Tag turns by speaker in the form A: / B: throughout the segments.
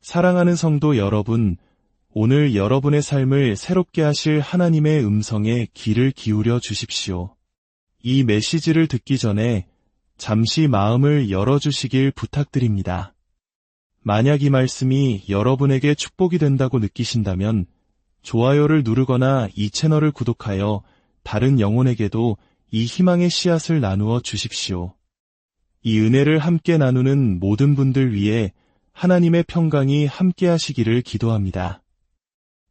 A: 사랑하는 성도 여러분, 오늘 여러분의 삶을 새롭게 하실 하나님의 음성에 귀를 기울여 주십시오. 이 메시지를 듣기 전에 잠시 마음을 열어주시길 부탁드립니다. 만약 이 말씀이 여러분에게 축복이 된다고 느끼신다면 좋아요를 누르거나 이 채널을 구독하여 다른 영혼에게도 이 희망의 씨앗을 나누어 주십시오. 이 은혜를 함께 나누는 모든 분들 위해 하나님의 평강이 함께 하시기를 기도합니다.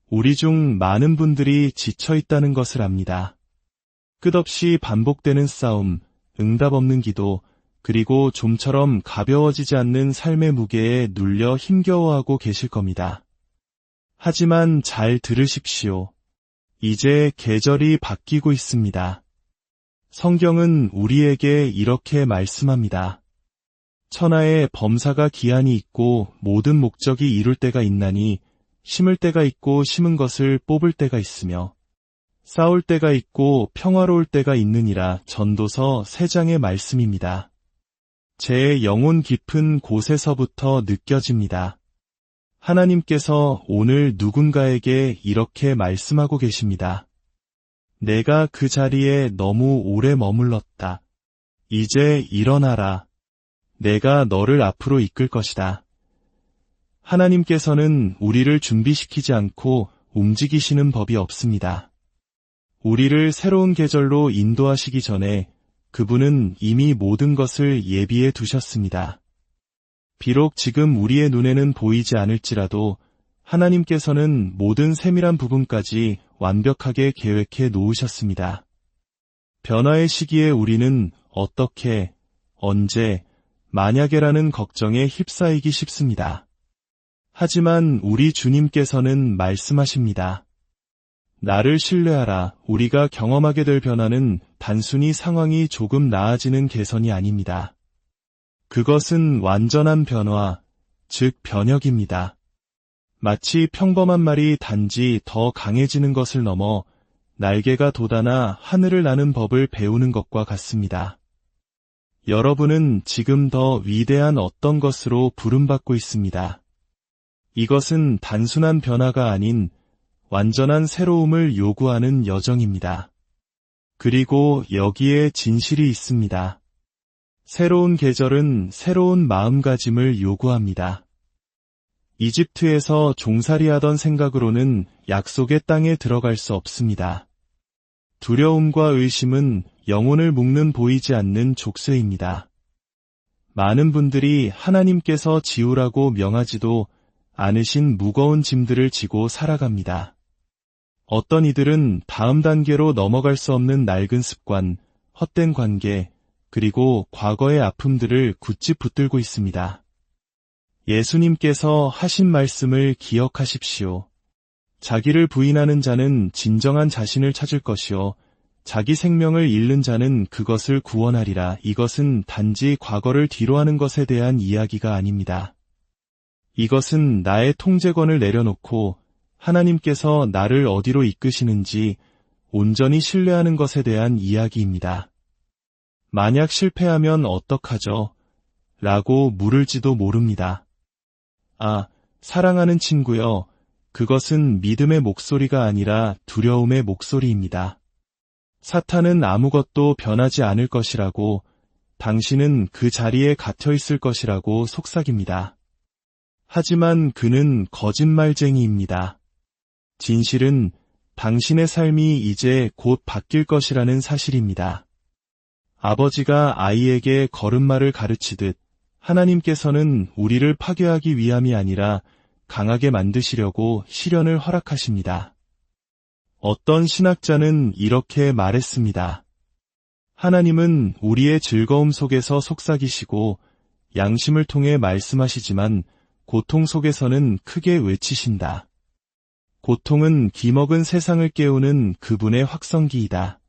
A: 우리 중 많은 분들이 지쳐 있다는 것을 압니다. 끝없이 반복되는 싸움, 응답 없는 기도, 그리고 좀처럼 가벼워지지 않는 삶의 무게에 눌려 힘겨워하고 계실 겁니다. 하지만 잘 들으십시오. 이제 계절이 바뀌고 있습니다. 성경은 우리에게 이렇게 말씀합니다. 천하에 범사가 기한이 있고 모든 목적이 이룰 때가 있나니 심을 때가 있고 심은 것을 뽑을 때가 있으며 싸울 때가 있고 평화로울 때가 있느니라. 전도서 3장의 말씀입니다. 제 영혼 깊은 곳에서부터 느껴집니다. 하나님께서 오늘 누군가에게 이렇게 말씀하고 계십니다. 내가 그 자리에 너무 오래 머물렀다. 이제 일어나라. 내가 너를 앞으로 이끌 것이다. 하나님께서는 우리를 준비시키지 않고 움직이시는 법이 없습니다. 우리를 새로운 계절로 인도하시기 전에 그분은 이미 모든 것을 예비해 두셨습니다. 비록 지금 우리의 눈에는 보이지 않을지라도 하나님께서는 모든 세밀한 부분까지 완벽하게 계획해 놓으셨습니다. 변화의 시기에 우리는 어떻게, 언제, 만약에라는 걱정에 휩싸이기 쉽습니다. 하지만 우리 주님께서는 말씀하십니다. 나를 신뢰하라. 우리가 경험하게 될 변화는 단순히 상황이 조금 나아지는 개선이 아닙니다. 그것은 완전한 변화, 즉 변혁입니다. 마치 평범한 말이 단지 더 강해지는 것을 넘어 날개가 돋아나 하늘을 나는 법을 배우는 것과 같습니다. 여러분은 지금 더 위대한 어떤 것으로 부름받고 있습니다. 이것은 단순한 변화가 아닌 완전한 새로움을 요구하는 여정입니다. 그리고 여기에 진실이 있습니다. 새로운 계절은 새로운 마음가짐을 요구합니다. 이집트에서 종살이하던 생각으로는 약속의 땅에 들어갈 수 없습니다. 두려움과 의심은 영혼을 묶는 보이지 않는 족쇄입니다. 많은 분들이 하나님께서 지우라고 명하지도 않으신 무거운 짐들을 지고 살아갑니다. 어떤 이들은 다음 단계로 넘어갈 수 없는 낡은 습관, 헛된 관계, 그리고 과거의 아픔들을 굳이 붙들고 있습니다. 예수님께서 하신 말씀을 기억하십시오. 자기를 부인하는 자는 진정한 자신을 찾을 것이요 자기 생명을 잃는 자는 그것을 구원하리라. 이것은 단지 과거를 뒤로하는 것에 대한 이야기가 아닙니다. 이것은 나의 통제권을 내려놓고 하나님께서 나를 어디로 이끄시는지 온전히 신뢰하는 것에 대한 이야기입니다. 만약 실패하면 어떡하죠? 라고 물을지도 모릅니다. 아, 사랑하는 친구여, 그것은 믿음의 목소리가 아니라 두려움의 목소리입니다. 사탄은 아무것도 변하지 않을 것이라고, 당신은 그 자리에 갇혀 있을 것이라고 속삭입니다. 하지만 그는 거짓말쟁이입니다. 진실은 당신의 삶이 이제 곧 바뀔 것이라는 사실입니다. 아버지가 아이에게 걸음마를 가르치듯 하나님께서는 우리를 파괴하기 위함이 아니라 강하게 만드시려고 시련을 허락하십니다. 어떤 신학자는 이렇게 말했습니다. 하나님은 우리의 즐거움 속에서 속삭이시고 양심을 통해 말씀하시지만 고통 속에서는 크게 외치신다. 고통은 기먹은 세상을 깨우는 그분의 확성기이다.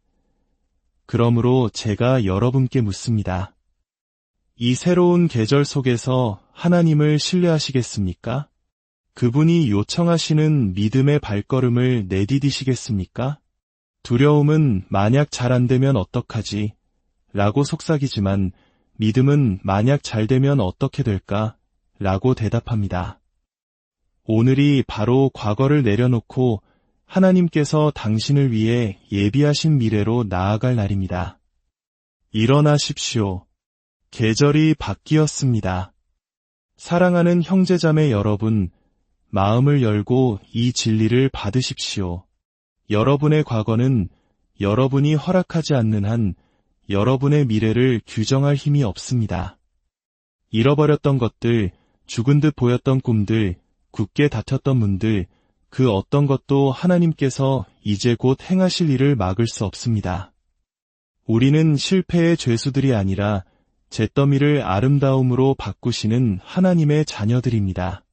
A: 그러므로 제가 여러분께 묻습니다. 이 새로운 계절 속에서 하나님을 신뢰하시겠습니까? 그분이 요청하시는 믿음의 발걸음을 내디디시겠습니까? 두려움은 만약 잘 안 되면 어떡하지? 라고 속삭이지만 믿음은 만약 잘 되면 어떻게 될까? 라고 대답합니다. 오늘이 바로 과거를 내려놓고 하나님께서 당신을 위해 예비하신 미래로 나아갈 날입니다. 일어나십시오. 계절이 바뀌었습니다. 사랑하는 형제자매 여러분, 마음을 열고 이 진리를 받으십시오. 여러분의 과거는 여러분이 허락하지 않는 한 여러분의 미래를 규정할 힘이 없습니다. 잃어버렸던 것들, 죽은 듯 보였던 꿈들, 굳게 닫혔던 문들, 그 어떤 것도 하나님께서 이제 곧 행하실 일을 막을 수 없습니다. 우리는 실패의 죄수들이 아니라 잿더미를 아름다움으로 바꾸시는 하나님의 자녀들입니다.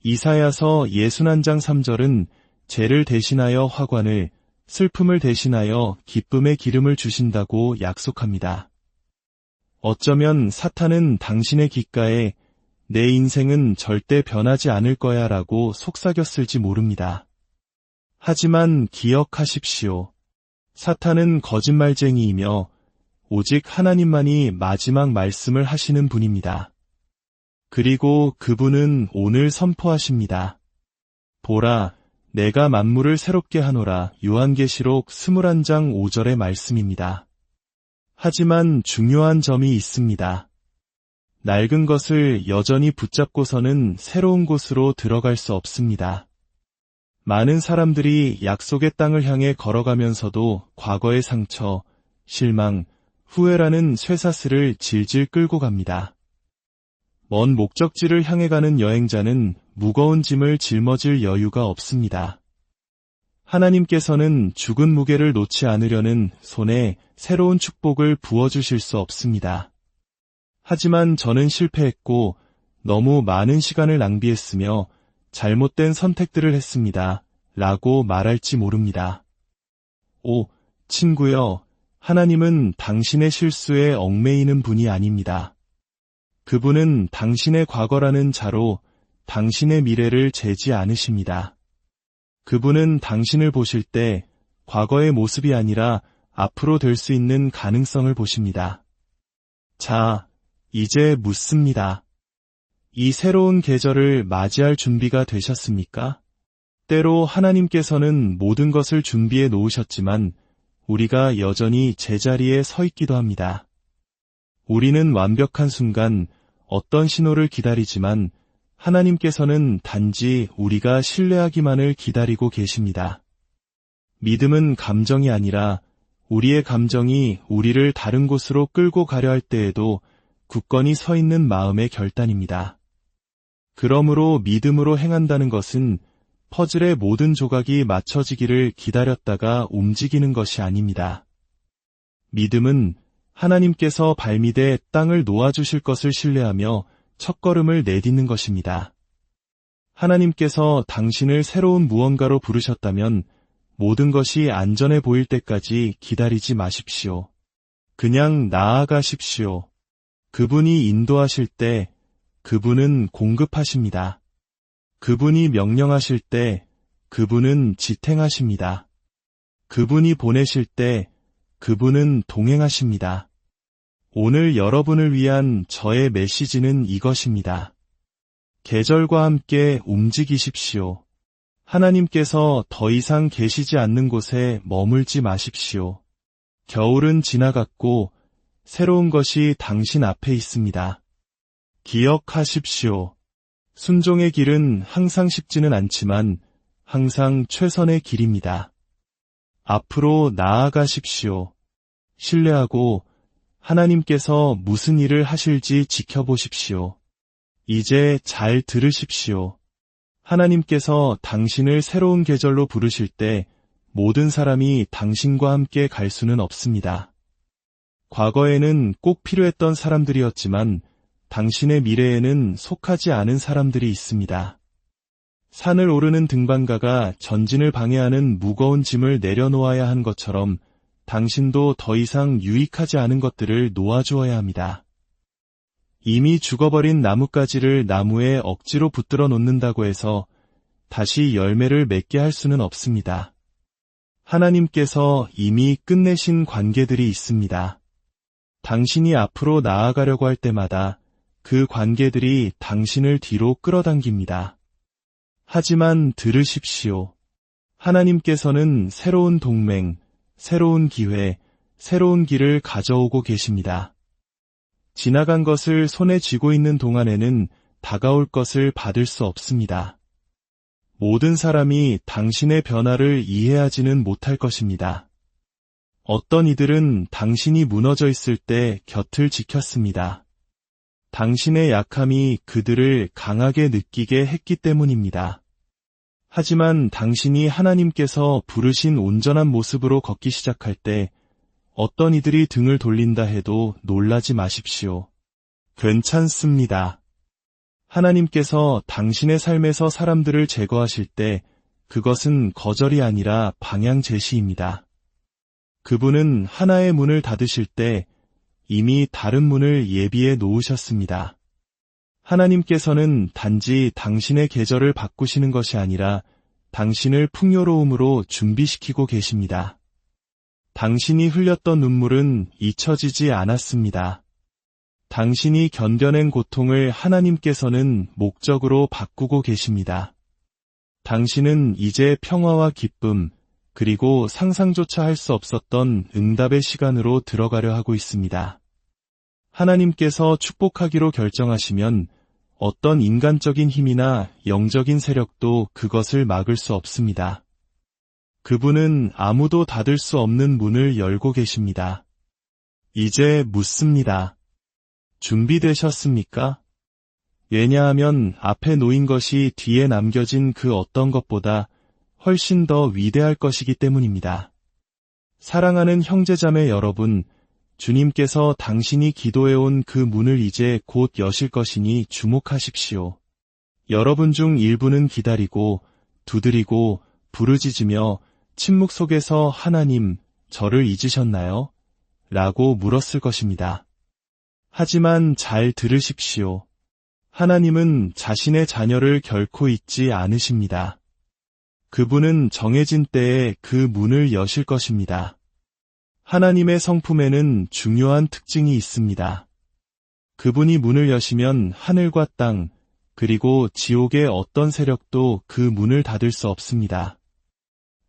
A: 이사야서 61장 3절은 죄를 대신하여 화관을, 슬픔을 대신하여 기쁨의 기름을 주신다고 약속합니다. 어쩌면 사탄은 당신의 귓가에 내 인생은 절대 변하지 않을 거야 라고 속삭였을지 모릅니다. 하지만 기억하십시오. 사탄은 거짓말쟁이이며 오직 하나님만이 마지막 말씀을 하시는 분입니다. 그리고 그분은 오늘 선포하십니다. 보라, 내가 만물을 새롭게 하노라. 요한계시록 21장 5절의 말씀입니다. 하지만 중요한 점이 있습니다. 낡은 것을 여전히 붙잡고서는 새로운 곳으로 들어갈 수 없습니다. 많은 사람들이 약속의 땅을 향해 걸어가면서도 과거의 상처, 실망, 후회라는 쇠사슬을 질질 끌고 갑니다. 먼 목적지를 향해 가는 여행자는 무거운 짐을 짊어질 여유가 없습니다. 하나님께서는 죽은 무게를 놓지 않으려는 손에 새로운 축복을 부어주실 수 없습니다. 하지만 저는 실패했고 너무 많은 시간을 낭비했으며 잘못된 선택들을 했습니다. 라고 말할지 모릅니다. 오, 친구여, 하나님은 당신의 실수에 얽매이는 분이 아닙니다. 그분은 당신의 과거라는 자로 당신의 미래를 재지 않으십니다. 그분은 당신을 보실 때 과거의 모습이 아니라 앞으로 될 수 있는 가능성을 보십니다. 자, 이제 묻습니다. 이 새로운 계절을 맞이할 준비가 되셨습니까? 때로 하나님께서는 모든 것을 준비해 놓으셨지만 우리가 여전히 제자리에 서 있기도 합니다. 우리는 완벽한 순간 어떤 신호를 기다리지만 하나님께서는 단지 우리가 신뢰하기만을 기다리고 계십니다. 믿음은 감정이 아니라 우리의 감정이 우리를 다른 곳으로 끌고 가려 할 때에도 굳건히 서 있는 마음의 결단입니다. 그러므로 믿음으로 행한다는 것은 퍼즐의 모든 조각이 맞춰지기를 기다렸다가 움직이는 것이 아닙니다. 믿음은 하나님께서 발밑에 땅을 놓아주실 것을 신뢰하며 첫걸음을 내딛는 것입니다. 하나님께서 당신을 새로운 무언가로 부르셨다면 모든 것이 안전해 보일 때까지 기다리지 마십시오. 그냥 나아가십시오. 그분이 인도하실 때 그분은 공급하십니다. 그분이 명령하실 때 그분은 지탱하십니다. 그분이 보내실 때 그분은 동행하십니다. 오늘 여러분을 위한 저의 메시지는 이것입니다. 계절과 함께 움직이십시오. 하나님께서 더 이상 계시지 않는 곳에 머물지 마십시오. 겨울은 지나갔고 새로운 것이 당신 앞에 있습니다. 기억하십시오. 순종의 길은 항상 쉽지는 않지만 항상 최선의 길입니다. 앞으로 나아가십시오. 신뢰하고 하나님께서 무슨 일을 하실지 지켜보십시오. 이제 잘 들으십시오. 하나님께서 당신을 새로운 계절로 부르실 때 모든 사람이 당신과 함께 갈 수는 없습니다. 과거에는 꼭 필요했던 사람들이었지만 당신의 미래에는 속하지 않은 사람들이 있습니다. 산을 오르는 등반가가 전진을 방해하는 무거운 짐을 내려놓아야 한 것처럼 당신도 더 이상 유익하지 않은 것들을 놓아주어야 합니다. 이미 죽어버린 나뭇가지를 나무에 억지로 붙들어 놓는다고 해서 다시 열매를 맺게 할 수는 없습니다. 하나님께서 이미 끝내신 관계들이 있습니다. 당신이 앞으로 나아가려고 할 때마다 그 관계들이 당신을 뒤로 끌어당깁니다. 하지만 들으십시오. 하나님께서는 새로운 동맹, 새로운 기회, 새로운 길을 가져오고 계십니다. 지나간 것을 손에 쥐고 있는 동안에는 다가올 것을 받을 수 없습니다. 모든 사람이 당신의 변화를 이해하지는 못할 것입니다. 어떤 이들은 당신이 무너져 있을 때 곁을 지켰습니다. 당신의 약함이 그들을 강하게 느끼게 했기 때문입니다. 하지만 당신이 하나님께서 부르신 온전한 모습으로 걷기 시작할 때 어떤 이들이 등을 돌린다 해도 놀라지 마십시오. 괜찮습니다. 하나님께서 당신의 삶에서 사람들을 제거하실 때 그것은 거절이 아니라 방향 제시입니다. 그분은 하나의 문을 닫으실 때 이미 다른 문을 예비해 놓으셨습니다. 하나님께서는 단지 당신의 계절을 바꾸시는 것이 아니라 당신을 풍요로움으로 준비시키고 계십니다. 당신이 흘렸던 눈물은 잊혀지지 않았습니다. 당신이 견뎌낸 고통을 하나님께서는 목적으로 바꾸고 계십니다. 당신은 이제 평화와 기쁨, 그리고 상상조차 할 수 없었던 응답의 시간으로 들어가려 하고 있습니다. 하나님께서 축복하기로 결정하시면 어떤 인간적인 힘이나 영적인 세력도 그것을 막을 수 없습니다. 그분은 아무도 닫을 수 없는 문을 열고 계십니다. 이제 묻습니다. 준비되셨습니까? 왜냐하면 앞에 놓인 것이 뒤에 남겨진 그 어떤 것보다 훨씬 더 위대할 것이기 때문입니다. 사랑하는 형제자매 여러분, 주님께서 당신이 기도해온 그 문을 이제 곧 여실 것이니 주목하십시오. 여러분 중 일부는 기다리고, 두드리고, 부르짖으며 침묵 속에서 하나님, 저를 잊으셨나요? 라고 물었을 것입니다. 하지만 잘 들으십시오. 하나님은 자신의 자녀를 결코 잊지 않으십니다. 그분은 정해진 때에 그 문을 여실 것입니다. 하나님의 성품에는 중요한 특징이 있습니다. 그분이 문을 여시면 하늘과 땅, 그리고 지옥의 어떤 세력도 그 문을 닫을 수 없습니다.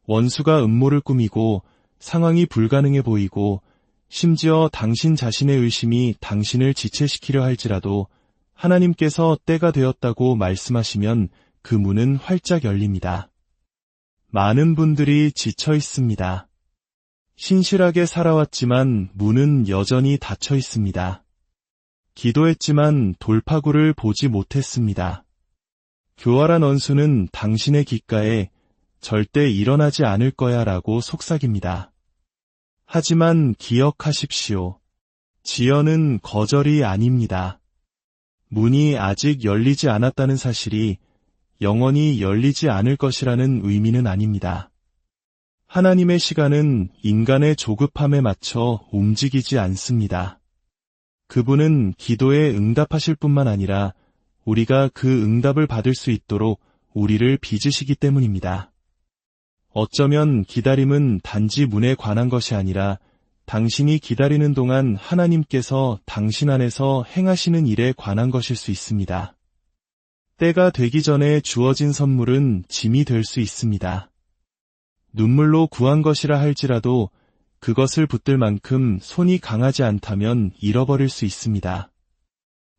A: 원수가 음모를 꾸미고 상황이 불가능해 보이고 심지어 당신 자신의 의심이 당신을 지체시키려 할지라도 하나님께서 때가 되었다고 말씀하시면 그 문은 활짝 열립니다. 많은 분들이 지쳐 있습니다. 신실하게 살아왔지만 문은 여전히 닫혀 있습니다. 기도했지만 돌파구를 보지 못했습니다. 교활한 원수는 당신의 귓가에 절대 일어나지 않을 거야 라고 속삭입니다. 하지만 기억하십시오. 지연은 거절이 아닙니다. 문이 아직 열리지 않았다는 사실이 영원히 열리지 않을 것이라는 의미는 아닙니다. 하나님의 시간은 인간의 조급함에 맞춰 움직이지 않습니다. 그분은 기도에 응답하실 뿐만 아니라 우리가 그 응답을 받을 수 있도록 우리를 빚으시기 때문입니다. 어쩌면 기다림은 단지 문에 관한 것이 아니라 당신이 기다리는 동안 하나님께서 당신 안에서 행하시는 일에 관한 것일 수 있습니다. 때가 되기 전에 주어진 선물은 짐이 될 수 있습니다. 눈물로 구한 것이라 할지라도 그것을 붙들 만큼 손이 강하지 않다면 잃어버릴 수 있습니다.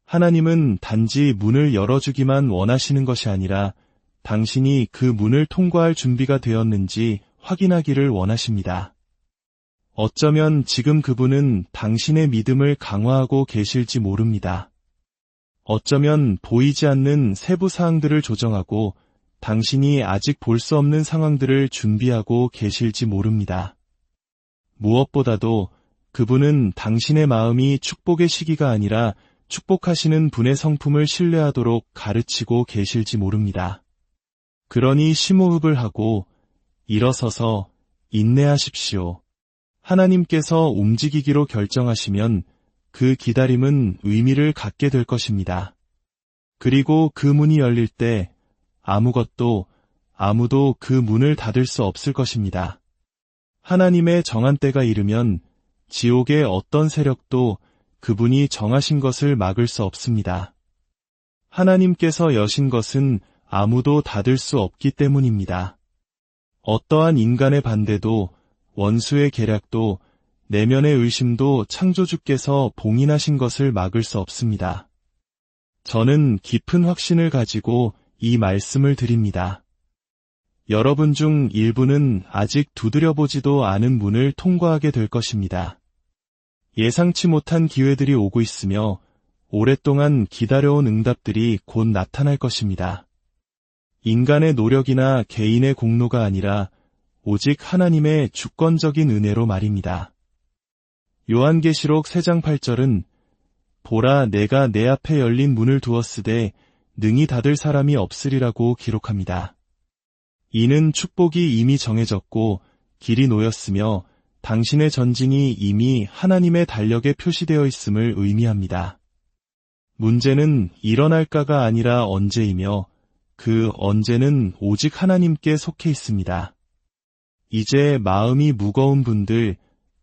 A: 하나님은 단지 문을 열어주기만 원하시는 것이 아니라 당신이 그 문을 통과할 준비가 되었는지 확인하기를 원하십니다. 어쩌면 지금 그분은 당신의 믿음을 강화하고 계실지 모릅니다. 어쩌면 보이지 않는 세부 사항들을 조정하고 당신이 아직 볼 수 없는 상황들을 준비하고 계실지 모릅니다. 무엇보다도 그분은 당신의 마음이 축복의 시기가 아니라 축복하시는 분의 성품을 신뢰하도록 가르치고 계실지 모릅니다. 그러니 심호흡을 하고 일어서서 인내하십시오. 하나님께서 움직이기로 결정하시면 그 기다림은 의미를 갖게 될 것입니다. 그리고 그 문이 열릴 때 아무도 그 문을 닫을 수 없을 것입니다. 하나님의 정한 때가 이르면 지옥의 어떤 세력도 그분이 정하신 것을 막을 수 없습니다. 하나님께서 여신 것은 아무도 닫을 수 없기 때문입니다. 어떠한 인간의 반대도, 원수의 계략도, 내면의 의심도 창조주께서 봉인하신 것을 막을 수 없습니다. 저는 깊은 확신을 가지고 이 말씀을 드립니다. 여러분 중 일부는 아직 두드려보지도 않은 문을 통과하게 될 것입니다. 예상치 못한 기회들이 오고 있으며 오랫동안 기다려온 응답들이 곧 나타날 것입니다. 인간의 노력이나 개인의 공로가 아니라 오직 하나님의 주권적인 은혜로 말입니다. 요한계시록 3장 8절은 보라 내가 내 앞에 열린 문을 두었으되 능히 닫을 사람이 없으리라고 기록합니다. 이는 축복이 이미 정해졌고 길이 놓였으며 당신의 전진이 이미 하나님의 달력에 표시되어 있음을 의미합니다. 문제는 일어날까가 아니라 언제이며 그 언제는 오직 하나님께 속해 있습니다. 이제 마음이 무거운 분들,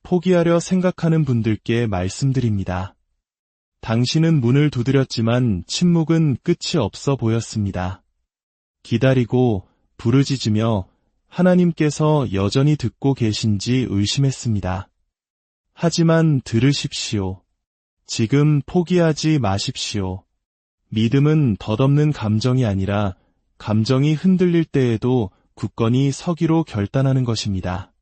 A: 포기하려 생각하는 분들께 말씀드립니다. 당신은 문을 두드렸지만 침묵은 끝이 없어 보였습니다. 기다리고 부르짖으며 하나님께서 여전히 듣고 계신지 의심했습니다. 하지만 들으십시오. 지금 포기하지 마십시오. 믿음은 덧없는 감정이 아니라 감정이 흔들릴 때에도 굳건히 서기로 결단하는 것입니다.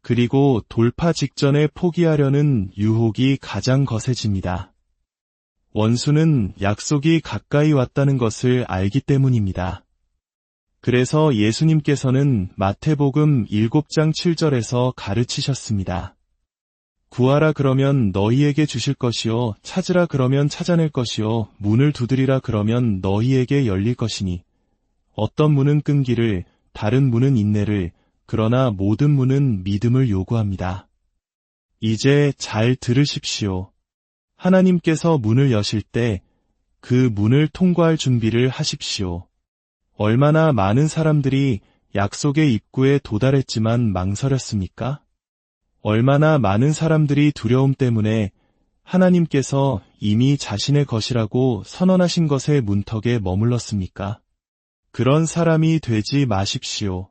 A: 그리고 돌파 직전에 포기하려는 유혹이 가장 거세집니다. 원수는 약속이 가까이 왔다는 것을 알기 때문입니다. 그래서 예수님께서는 마태복음 7장 7절에서 가르치셨습니다. 구하라 그러면 너희에게 주실 것이요 찾으라 그러면 찾아낼 것이요 문을 두드리라 그러면 너희에게 열릴 것이니 어떤 문은 끈기를 다른 문은 인내를 그러나 모든 문은 믿음을 요구합니다. 이제 잘 들으십시오. 하나님께서 문을 여실 때 그 문을 통과할 준비를 하십시오. 얼마나 많은 사람들이 약속의 입구에 도달했지만 망설였습니까? 얼마나 많은 사람들이 두려움 때문에 하나님께서 이미 자신의 것이라고 선언하신 것의 문턱에 머물렀습니까? 그런 사람이 되지 마십시오.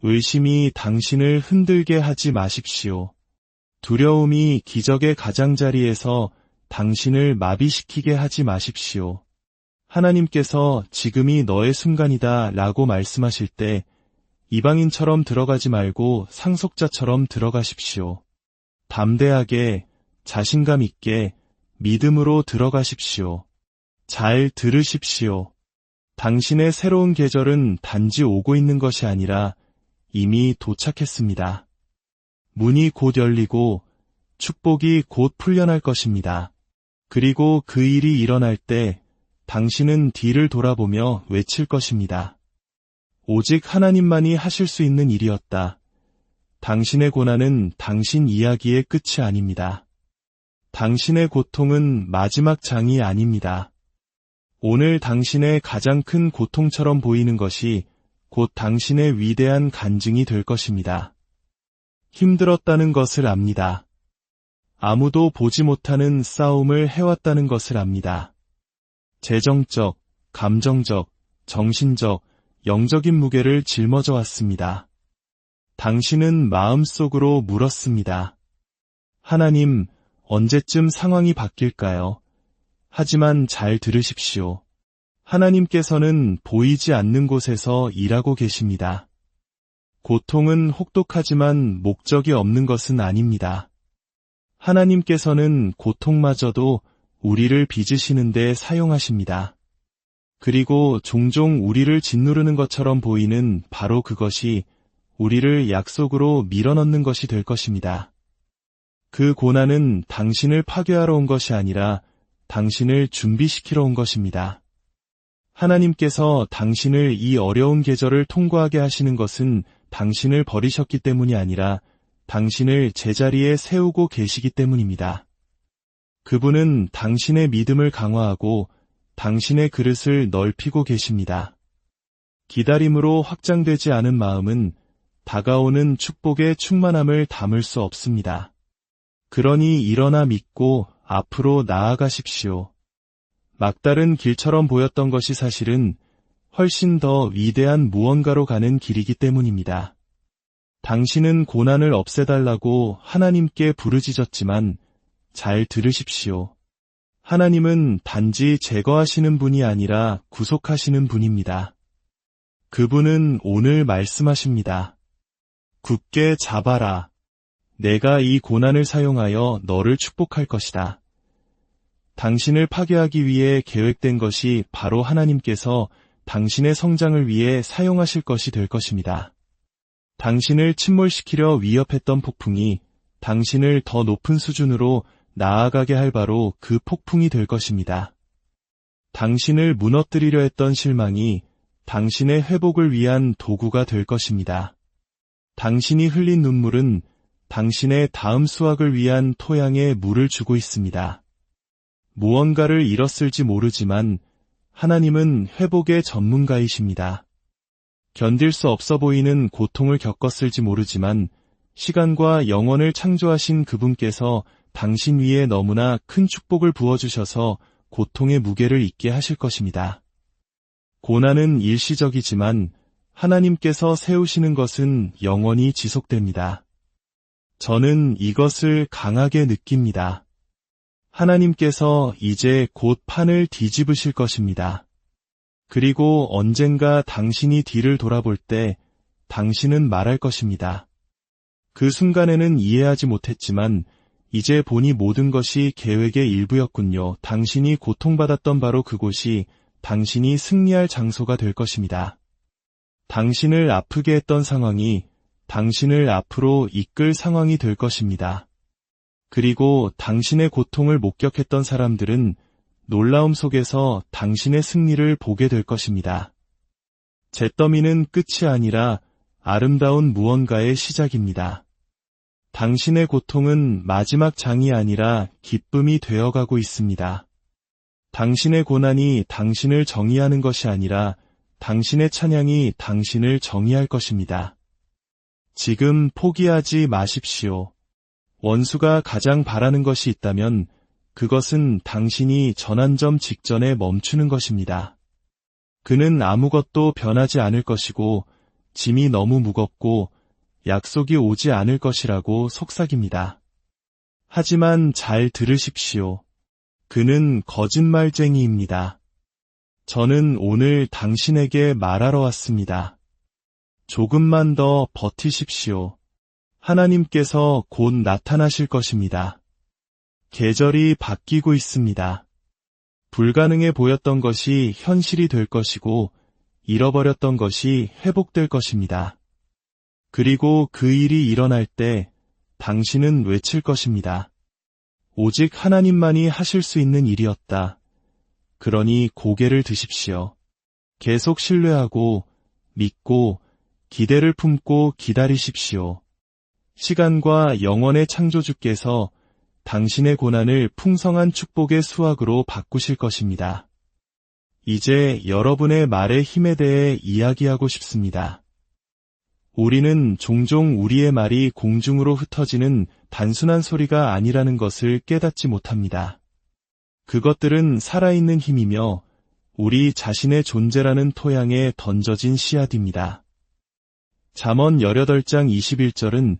A: 의심이 당신을 흔들게 하지 마십시오. 두려움이 기적의 가장자리에서 당신을 마비시키게 하지 마십시오. 하나님께서 지금이 너의 순간이다 라고 말씀하실 때 이방인처럼 들어가지 말고 상속자처럼 들어가십시오. 담대하게, 자신감 있게, 믿음으로 들어가십시오. 잘 들으십시오. 당신의 새로운 계절은 단지 오고 있는 것이 아니라 이미 도착했습니다. 문이 곧 열리고 축복이 곧 풀려날 것입니다. 그리고 그 일이 일어날 때 당신은 뒤를 돌아보며 외칠 것입니다. 오직 하나님만이 하실 수 있는 일이었다. 당신의 고난은 당신 이야기의 끝이 아닙니다. 당신의 고통은 마지막 장이 아닙니다. 오늘 당신의 가장 큰 고통처럼 보이는 것이 곧 당신의 위대한 간증이 될 것입니다. 힘들었다는 것을 압니다. 아무도 보지 못하는 싸움을 해왔다는 것을 압니다. 재정적, 감정적, 정신적, 영적인 무게를 짊어져 왔습니다. 당신은 마음속으로 물었습니다. 하나님, 언제쯤 상황이 바뀔까요? 하지만 잘 들으십시오. 하나님께서는 보이지 않는 곳에서 일하고 계십니다. 고통은 혹독하지만 목적이 없는 것은 아닙니다. 하나님께서는 고통마저도 우리를 빚으시는 데 사용하십니다. 그리고 종종 우리를 짓누르는 것처럼 보이는 바로 그것이 우리를 약속으로 밀어넣는 것이 될 것입니다. 그 고난은 당신을 파괴하러 온 것이 아니라 당신을 준비시키러 온 것입니다. 하나님께서 당신을 이 어려운 계절을 통과하게 하시는 것은 당신을 버리셨기 때문이 아니라 당신을 제자리에 세우고 계시기 때문입니다. 그분은 당신의 믿음을 강화하고 당신의 그릇을 넓히고 계십니다. 기다림으로 확장되지 않은 마음은 다가오는 축복의 충만함을 담을 수 없습니다. 그러니 일어나 믿고 앞으로 나아가십시오. 막다른 길처럼 보였던 것이 사실은 훨씬 더 위대한 무언가로 가는 길이기 때문입니다. 당신은 고난을 없애달라고 하나님께 부르짖었지만 잘 들으십시오. 하나님은 단지 제거하시는 분이 아니라 구속하시는 분입니다. 그분은 오늘 말씀하십니다. 굳게 잡아라. 내가 이 고난을 사용하여 너를 축복할 것이다. 당신을 파괴하기 위해 계획된 것이 바로 하나님께서 당신의 성장을 위해 사용하실 것이 될 것입니다. 당신을 침몰시키려 위협했던 폭풍이 당신을 더 높은 수준으로 나아가게 할 바로 그 폭풍이 될 것입니다. 당신을 무너뜨리려 했던 실망이 당신의 회복을 위한 도구가 될 것입니다. 당신이 흘린 눈물은 당신의 다음 수확을 위한 토양에 물을 주고 있습니다. 무언가를 잃었을지 모르지만 하나님은 회복의 전문가이십니다. 견딜 수 없어 보이는 고통을 겪었을지 모르지만 시간과 영원을 창조하신 그분께서 당신 위에 너무나 큰 축복을 부어주셔서 고통의 무게를 잊게 하실 것입니다. 고난은 일시적이지만 하나님께서 세우시는 것은 영원히 지속됩니다. 저는 이것을 강하게 느낍니다. 하나님께서 이제 곧 판을 뒤집으실 것입니다. 그리고 언젠가 당신이 뒤를 돌아볼 때 당신은 말할 것입니다. 그 순간에는 이해하지 못했지만 이제 보니 모든 것이 계획의 일부였군요. 당신이 고통받았던 바로 그곳이 당신이 승리할 장소가 될 것입니다. 당신을 아프게 했던 상황이 당신을 앞으로 이끌 상황이 될 것입니다. 그리고 당신의 고통을 목격했던 사람들은 놀라움 속에서 당신의 승리를 보게 될 것입니다. 잿더미는 끝이 아니라 아름다운 무언가의 시작입니다. 당신의 고통은 마지막 장이 아니라 기쁨이 되어가고 있습니다. 당신의 고난이 당신을 정의하는 것이 아니라 당신의 찬양이 당신을 정의할 것입니다. 지금 포기하지 마십시오. 원수가 가장 바라는 것이 있다면 그것은 당신이 전환점 직전에 멈추는 것입니다. 그는 아무것도 변하지 않을 것이고 짐이 너무 무겁고 약속이 오지 않을 것이라고 속삭입니다. 하지만 잘 들으십시오. 그는 거짓말쟁이입니다. 저는 오늘 당신에게 말하러 왔습니다. 조금만 더 버티십시오. 하나님께서 곧 나타나실 것입니다. 계절이 바뀌고 있습니다. 불가능해 보였던 것이 현실이 될 것이고 잃어버렸던 것이 회복될 것입니다. 그리고 그 일이 일어날 때 당신은 외칠 것입니다. 오직 하나님만이 하실 수 있는 일이었다. 그러니 고개를 드십시오. 계속 신뢰하고 믿고 기대를 품고 기다리십시오. 시간과 영원의 창조주께서 당신의 고난을 풍성한 축복의 수확으로 바꾸실 것입니다. 이제 여러분의 말의 힘에 대해 이야기하고 싶습니다. 우리는 종종 우리의 말이 공중으로 흩어지는 단순한 소리가 아니라는 것을 깨닫지 못합니다. 그것들은 살아있는 힘이며 우리 자신의 존재라는 토양에 던져진 씨앗입니다. 잠언 18장 21절은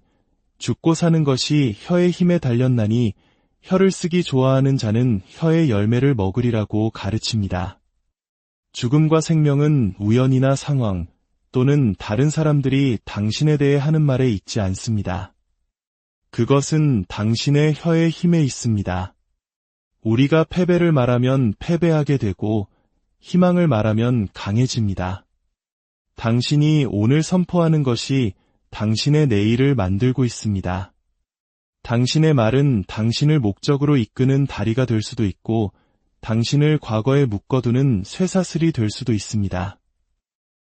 A: 죽고 사는 것이 혀의 힘에 달렸나니 혀를 쓰기 좋아하는 자는 혀의 열매를 먹으리라고 가르칩니다. 죽음과 생명은 우연이나 상황 또는 다른 사람들이 당신에 대해 하는 말에 있지 않습니다. 그것은 당신의 혀의 힘에 있습니다. 우리가 패배를 말하면 패배하게 되고 희망을 말하면 강해집니다. 당신이 오늘 선포하는 것이 당신의 내일을 만들고 있습니다. 당신의 말은 당신을 목적으로 이끄는 다리가 될 수도 있고 당신을 과거에 묶어두는 쇠사슬이 될 수도 있습니다.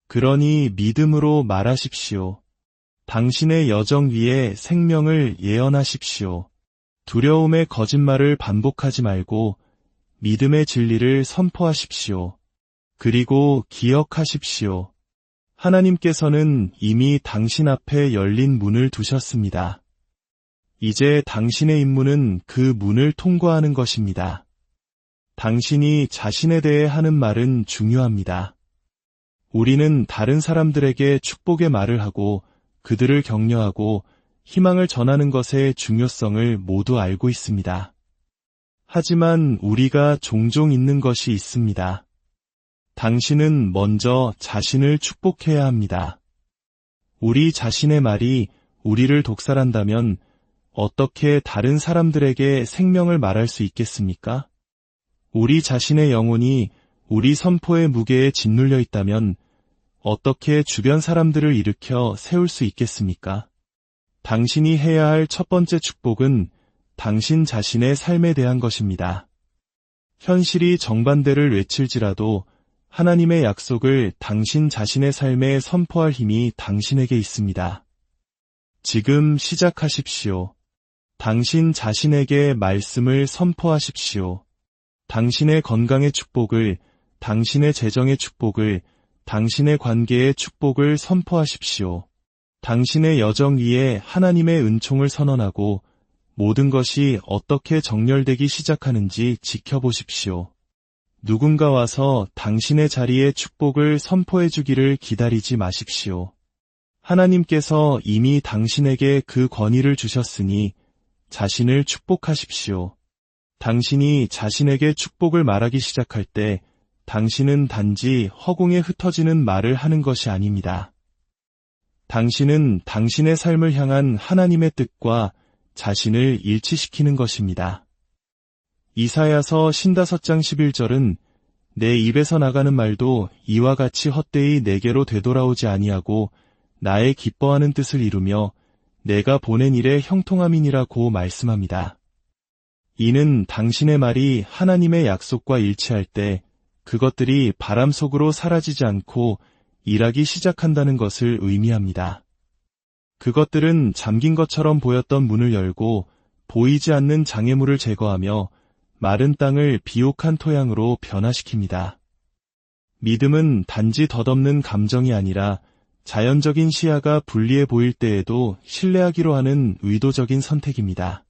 A: 그러니 믿음으로 말하십시오. 당신의 여정 위에 생명을 예언하십시오. 두려움의 거짓말을 반복하지 말고 믿음의 진리를 선포하십시오. 그리고 기억하십시오. 하나님께서는 이미 당신 앞에 열린 문을 두셨습니다. 이제 당신의 임무는 그 문을 통과하는 것입니다. 당신이 자신에 대해 하는 말은 중요합니다. 우리는 다른 사람들에게 축복의 말을 하고 그들을 격려하고 희망을 전하는 것의 중요성을 모두 알고 있습니다. 하지만 우리가 종종 잊는 것이 있습니다. 당신은 먼저 자신을 축복해야 합니다. 우리 자신의 말이 우리를 독살한다면 어떻게 다른 사람들에게 생명을 말할 수 있겠습니까? 우리 자신의 영혼이 우리 선포의 무게에 짓눌려 있다면 어떻게 주변 사람들을 일으켜 세울 수 있겠습니까? 당신이 해야 할 첫 번째 축복은 당신 자신의 삶에 대한 것입니다. 현실이 정반대를 외칠지라도 하나님의 약속을 당신 자신의 삶에 선포할 힘이 당신에게 있습니다. 지금 시작하십시오. 당신 자신에게 말씀을 선포하십시오. 당신의 건강의 축복을, 당신의 재정의 축복을, 당신의 관계의 축복을 선포하십시오. 당신의 여정 위에 하나님의 은총을 선언하고 모든 것이 어떻게 정렬되기 시작하는지 지켜보십시오. 누군가 와서 당신의 자리에 축복을 선포해 주기를 기다리지 마십시오. 하나님께서 이미 당신에게 그 권위를 주셨으니 자신을 축복하십시오. 당신이 자신에게 축복을 말하기 시작할 때 당신은 단지 허공에 흩어지는 말을 하는 것이 아닙니다. 당신은 당신의 삶을 향한 하나님의 뜻과 자신을 일치시키는 것입니다. 이사야서 55장 11절은 내 입에서 나가는 말도 이와 같이 헛되이 내게로 되돌아오지 아니하고 나의 기뻐하는 뜻을 이루며 내가 보낸 일에 형통함이니라고 말씀합니다. 이는 당신의 말이 하나님의 약속과 일치할 때 그것들이 바람 속으로 사라지지 않고 일하기 시작한다는 것을 의미합니다. 그것들은 잠긴 것처럼 보였던 문을 열고 보이지 않는 장애물을 제거하며 마른 땅을 비옥한 토양으로 변화시킵니다. 믿음은 단지 덧없는 감정이 아니라 자연적인 시야가 불리해 보일 때에도 신뢰하기로 하는 의도적인 선택입니다.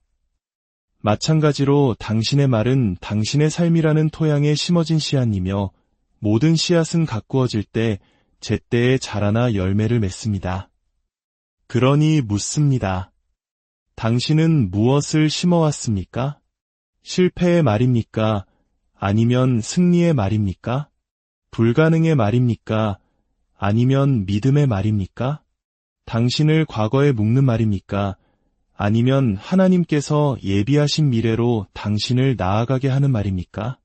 A: 마찬가지로 당신의 말은 당신의 삶이라는 토양에 심어진 씨앗이며 모든 씨앗은 가꾸어질 때 제때에 자라나 열매를 맺습니다. 그러니 묻습니다. 당신은 무엇을 심어왔습니까? 실패의 말입니까? 아니면 승리의 말입니까? 불가능의 말입니까? 아니면 믿음의 말입니까? 당신을 과거에 묶는 말입니까? 아니면 하나님께서 예비하신 미래로 당신을 나아가게 하는 말입니까?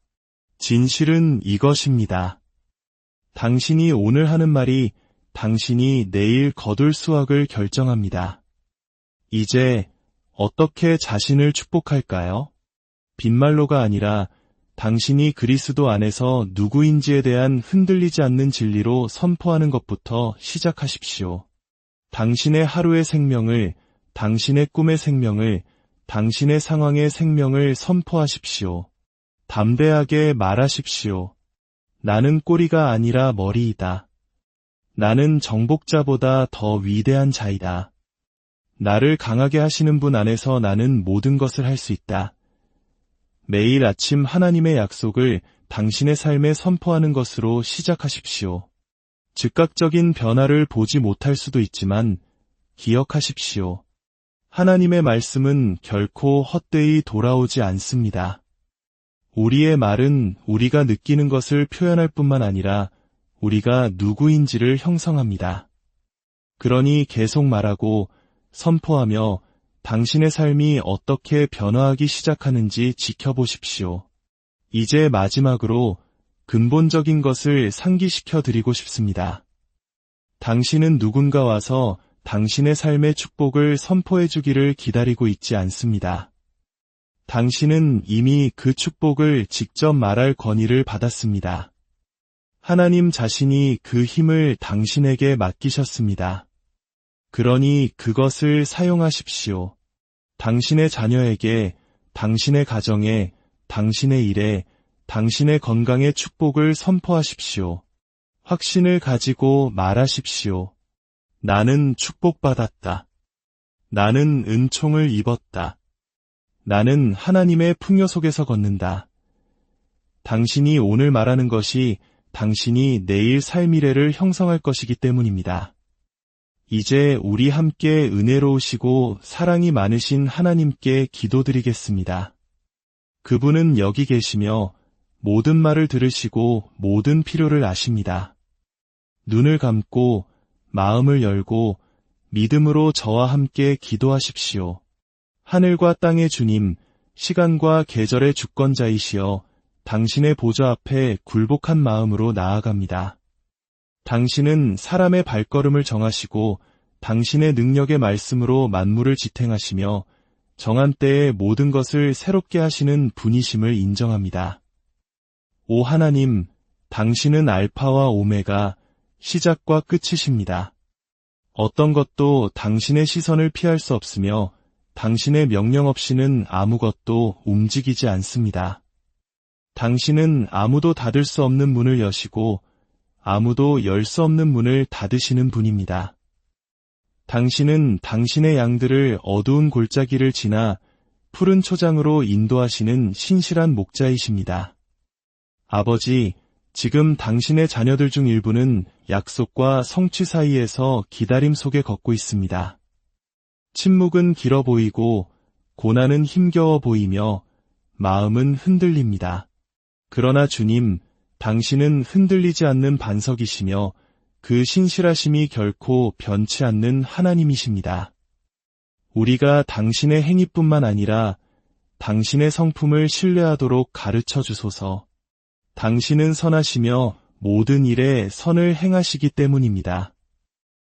A: 진실은 이것입니다. 당신이 오늘 하는 말이 당신이 내일 거둘 수확을 결정합니다. 이제 어떻게 자신을 축복할까요? 빈말로가 아니라 당신이 그리스도 안에서 누구인지에 대한 흔들리지 않는 진리로 선포하는 것부터 시작하십시오. 당신의 하루의 생명을, 당신의 꿈의 생명을, 당신의 상황의 생명을 선포하십시오. 담대하게 말하십시오. 나는 꼬리가 아니라 머리이다. 나는 정복자보다 더 위대한 자이다. 나를 강하게 하시는 분 안에서 나는 모든 것을 할 수 있다. 매일 아침 하나님의 약속을 당신의 삶에 선포하는 것으로 시작하십시오. 즉각적인 변화를 보지 못할 수도 있지만 기억하십시오. 하나님의 말씀은 결코 헛되이 돌아오지 않습니다. 우리의 말은 우리가 느끼는 것을 표현할 뿐만 아니라 우리가 누구인지를 형성합니다. 그러니 계속 말하고 선포하며 당신의 삶이 어떻게 변화하기 시작하는지 지켜보십시오. 이제 마지막으로 근본적인 것을 상기시켜 드리고 싶습니다. 당신은 누군가 와서 당신의 삶의 축복을 선포해 주기를 기다리고 있지 않습니다. 당신은 이미 그 축복을 직접 말할 권위를 받았습니다. 하나님 자신이 그 힘을 당신에게 맡기셨습니다. 그러니 그것을 사용하십시오. 당신의 자녀에게, 당신의 가정에, 당신의 일에, 당신의 건강의 축복을 선포하십시오. 확신을 가지고 말하십시오. 나는 축복받았다. 나는 은총을 입었다. 나는 하나님의 풍요 속에서 걷는다. 당신이 오늘 말하는 것이 당신이 내일 살 미래를 형성할 것이기 때문입니다. 이제 우리 함께 은혜로우시고 사랑이 많으신 하나님께 기도드리겠습니다. 그분은 여기 계시며 모든 말을 들으시고 모든 필요를 아십니다. 눈을 감고 마음을 열고 믿음으로 저와 함께 기도하십시오. 하늘과 땅의 주님, 시간과 계절의 주권자이시여 당신의 보좌 앞에 굴복한 마음으로 나아갑니다. 당신은 사람의 발걸음을 정하시고 당신의 능력의 말씀으로 만물을 지탱하시며 정한 때에 모든 것을 새롭게 하시는 분이심을 인정합니다. 오 하나님, 당신은 알파와 오메가, 시작과 끝이십니다. 어떤 것도 당신의 시선을 피할 수 없으며 당신의 명령 없이는 아무것도 움직이지 않습니다. 당신은 아무도 닫을 수 없는 문을 여시고 아무도 열 수 없는 문을 닫으시는 분입니다. 당신은 당신의 양들을 어두운 골짜기를 지나 푸른 초장으로 인도하시는 신실한 목자이십니다. 아버지, 지금 당신의 자녀들 중 일부는 약속과 성취 사이에서 기다림 속에 걷고 있습니다. 침묵은 길어 보이고 고난은 힘겨워 보이며 마음은 흔들립니다. 그러나 주님, 당신은 흔들리지 않는 반석이시며 그 신실하심이 결코 변치 않는 하나님이십니다. 우리가 당신의 행위뿐만 아니라 당신의 성품을 신뢰하도록 가르쳐 주소서. 당신은 선하시며 모든 일에 선을 행하시기 때문입니다.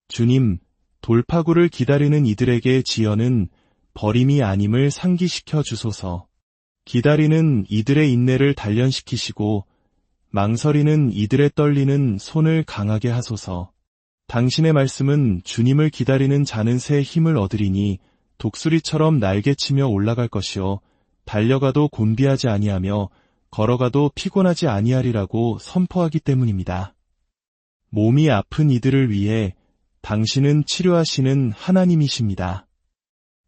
A: 주님, 돌파구를 기다리는 이들에게 지연은 버림이 아님을 상기시켜 주소서. 기다리는 이들의 인내를 단련시키시고 망설이는 이들의 떨리는 손을 강하게 하소서. 당신의 말씀은 주님을 기다리는 자는 새 힘을 얻으리니 독수리처럼 날개치며 올라갈 것이요 달려가도 곤비하지 아니하며 걸어가도 피곤하지 아니하리라고 선포하기 때문입니다. 몸이 아픈 이들을 위해 당신은 치료하시는 하나님이십니다.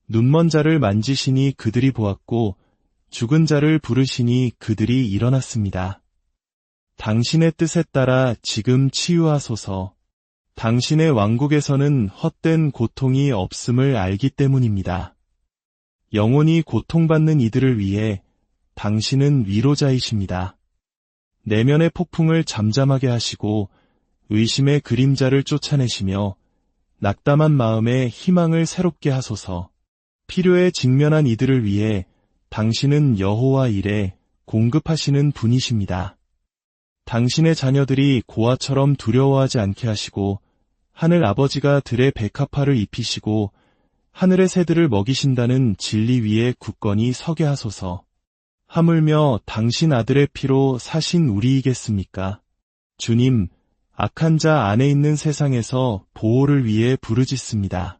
A: 눈먼 자를 만지시니 그들이 보았고 죽은 자를 부르시니 그들이 일어났습니다. 당신의 뜻에 따라 지금 치유하소서. 당신의 왕국에서는 헛된 고통이 없음을 알기 때문입니다. 영원히 고통받는 이들을 위해 당신은 위로자이십니다. 내면의 폭풍을 잠잠하게 하시고 의심의 그림자를 쫓아내시며 낙담한 마음에 희망을 새롭게 하소서. 필요에 직면한 이들을 위해 당신은 여호와 이레 공급하시는 분이십니다. 당신의 자녀들이 고아처럼 두려워하지 않게 하시고 하늘 아버지가 들의 백합화를 입히시고 하늘의 새들을 먹이신다는 진리 위에 굳건히 서게 하소서. 하물며 당신 아들의 피로 사신 우리이겠습니까? 주님, 악한 자 안에 있는 세상에서 보호를 위해 부르짖습니다.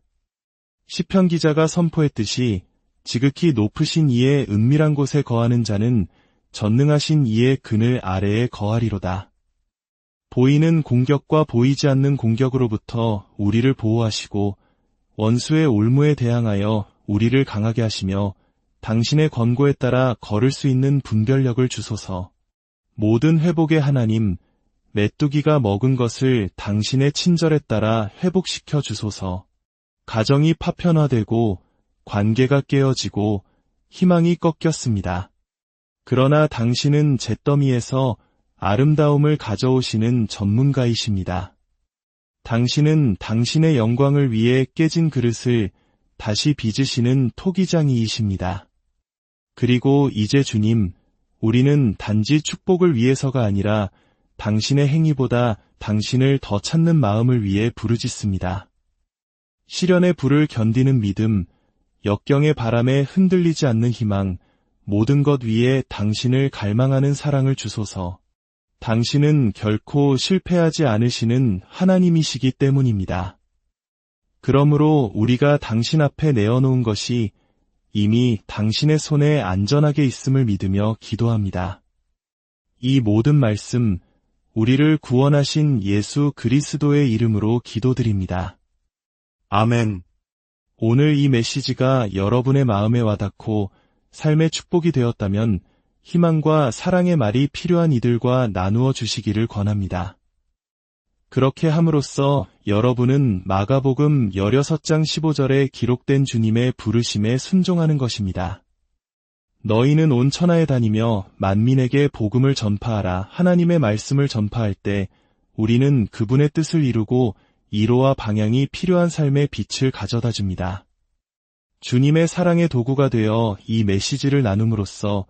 A: 시편 기자가 선포했듯이 지극히 높으신 이의 은밀한 곳에 거하는 자는 전능하신 이의 그늘 아래에 거하리로다. 보이는 공격과 보이지 않는 공격으로부터 우리를 보호하시고 원수의 올무에 대항하여 우리를 강하게 하시며 당신의 권고에 따라 걸을 수 있는 분별력을 주소서. 모든 회복의 하나님, 메뚜기가 먹은 것을 당신의 친절에 따라 회복시켜 주소서. 가정이 파편화되고 관계가 깨어지고 희망이 꺾였습니다. 그러나 당신은 잿더미에서 아름다움을 가져오시는 전문가이십니다. 당신은 당신의 영광을 위해 깨진 그릇을 다시 빚으시는 토기장이이십니다. 그리고 이제 주님, 우리는 단지 축복을 위해서가 아니라 당신의 행위보다 당신을 더 찾는 마음을 위해 부르짖습니다. 시련의 불을 견디는 믿음, 역경의 바람에 흔들리지 않는 희망, 모든 것 위에 당신을 갈망하는 사랑을 주소서. 당신은 결코 실패하지 않으시는 하나님이시기 때문입니다. 그러므로 우리가 당신 앞에 내어놓은 것이 이미 당신의 손에 안전하게 있음을 믿으며 기도합니다. 이 모든 말씀, 우리를 구원하신 예수 그리스도의 이름으로 기도드립니다. 아멘. 오늘 이 메시지가 여러분의 마음에 와닿고 삶의 축복이 되었다면 희망과 사랑의 말이 필요한 이들과 나누어 주시기를 권합니다. 그렇게 함으로써 여러분은 마가복음 16장 15절에 기록된 주님의 부르심에 순종하는 것입니다. 너희는 온 천하에 다니며 만민에게 복음을 전파하라. 하나님의 말씀을 전파할 때 우리는 그분의 뜻을 이루고 이로와 방향이 필요한 삶의 빛을 가져다 줍니다. 주님의 사랑의 도구가 되어 이 메시지를 나눔으로써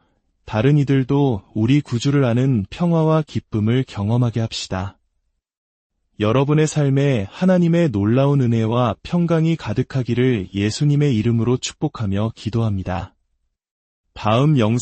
A: 다른 이들도 우리 구주를 아는 평화와 기쁨을 경험하게 합시다. 여러분의 삶에 하나님의 놀라운 은혜와 평강이 가득하기를 예수님의 이름으로 축복하며 기도합니다. 다음 영상